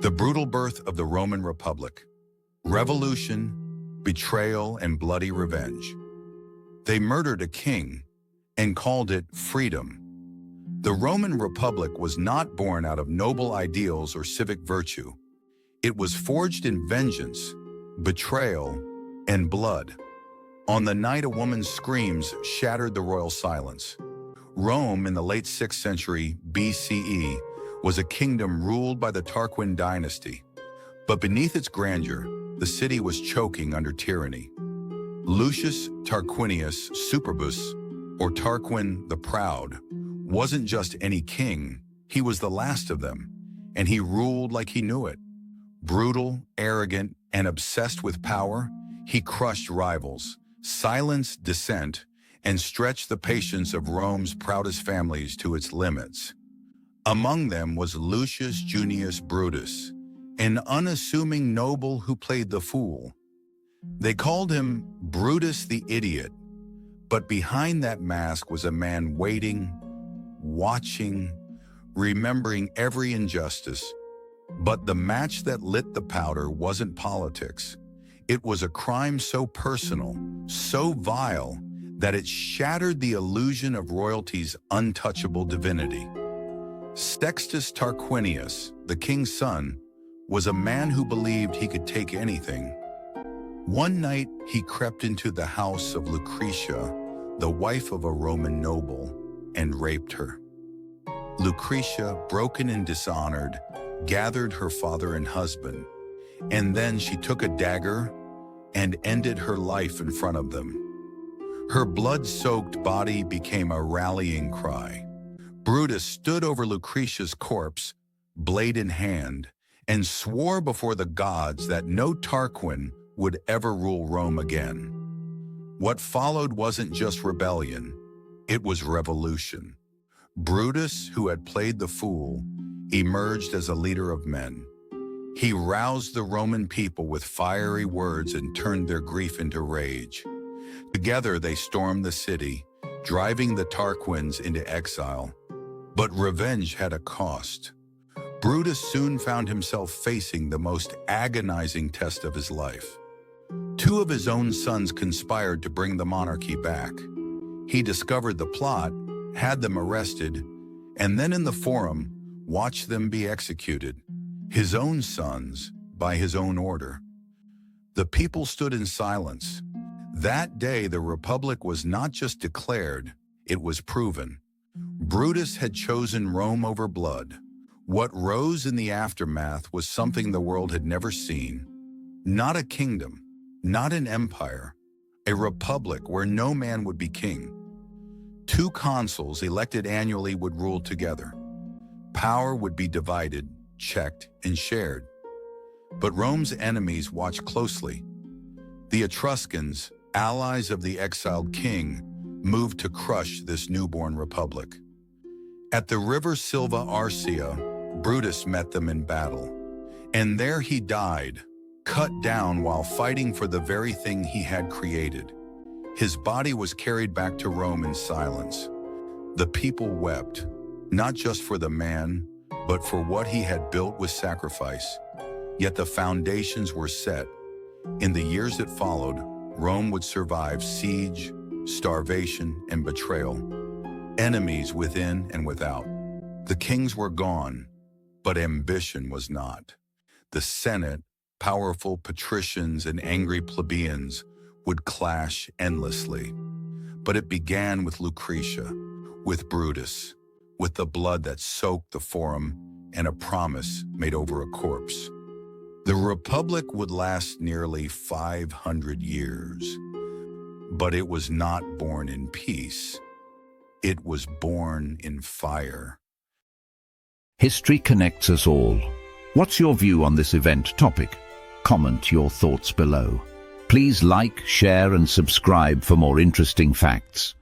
The brutal birth of the Roman Republic. Revolution, betrayal, and bloody revenge. They murdered a king and called it freedom. The Roman Republic was not born out of noble ideals or civic virtue. It was forged in vengeance, betrayal, and blood. On the night a woman's screams shattered the royal silence. Rome in the late 6th century BCE was a kingdom ruled by the Tarquin dynasty. But beneath its grandeur, the city was choking under tyranny. Lucius Tarquinius Superbus, or Tarquin the Proud, wasn't just any king, he was the last of them, and he ruled like he knew it. Brutal, arrogant, and obsessed with power, he crushed rivals, silenced dissent, and stretched the patience of Rome's proudest families to its limits. Among them was Lucius Junius Brutus, an unassuming noble who played the fool. They called him Brutus the Idiot, but behind that mask was a man waiting, watching, remembering every injustice. But the match that lit the powder wasn't politics. It was a crime so personal, so vile, that it shattered the illusion of royalty's untouchable divinity. Sextus Tarquinius, the king's son, was a man who believed he could take anything. One night, he crept into the house of Lucretia, the wife of a Roman noble, and raped her. Lucretia, broken and dishonored, gathered her father and husband, and then she took a dagger and ended her life in front of them. Her blood-soaked body became a rallying cry. Brutus stood over Lucretia's corpse, blade in hand, and swore before the gods that no Tarquin would ever rule Rome again. What followed wasn't just rebellion, it was revolution. Brutus, who had played the fool, emerged as a leader of men. He roused the Roman people with fiery words and turned their grief into rage. Together they stormed the city, driving the Tarquins into exile. But revenge had a cost. Brutus soon found himself facing the most agonizing test of his life. Two of his own sons conspired to bring the monarchy back. He discovered the plot, had them arrested, and then in the Forum, watched them be executed. His own sons, by his own order. The people stood in silence. That day, the Republic was not just declared, it was proven. Brutus had chosen Rome over blood. What rose in the aftermath was something the world had never seen. Not a kingdom, not an empire, a republic where no man would be king. Two consuls elected annually would rule together. Power would be divided, checked, and shared. But Rome's enemies watched closely. The Etruscans, allies of the exiled king, moved to crush this newborn republic. At the river Silva Arcia, Brutus met them in battle. And there he died, cut down while fighting for the very thing he had created. His body was carried back to Rome in silence. The people wept, not just for the man, but for what he had built with sacrifice. Yet the foundations were set. In the years that followed, Rome would survive siege, starvation, and betrayal. Enemies within and without. The kings were gone, but ambition was not. The Senate, powerful patricians and angry plebeians, would clash endlessly. But it began with Lucretia, with Brutus, with the blood that soaked the Forum and a promise made over a corpse. The Republic would last nearly 500 years, but it was not born in peace. It was born in fire. History connects us all. What's your view on this event topic? Comment your thoughts below. Please like, share, and subscribe for more interesting facts.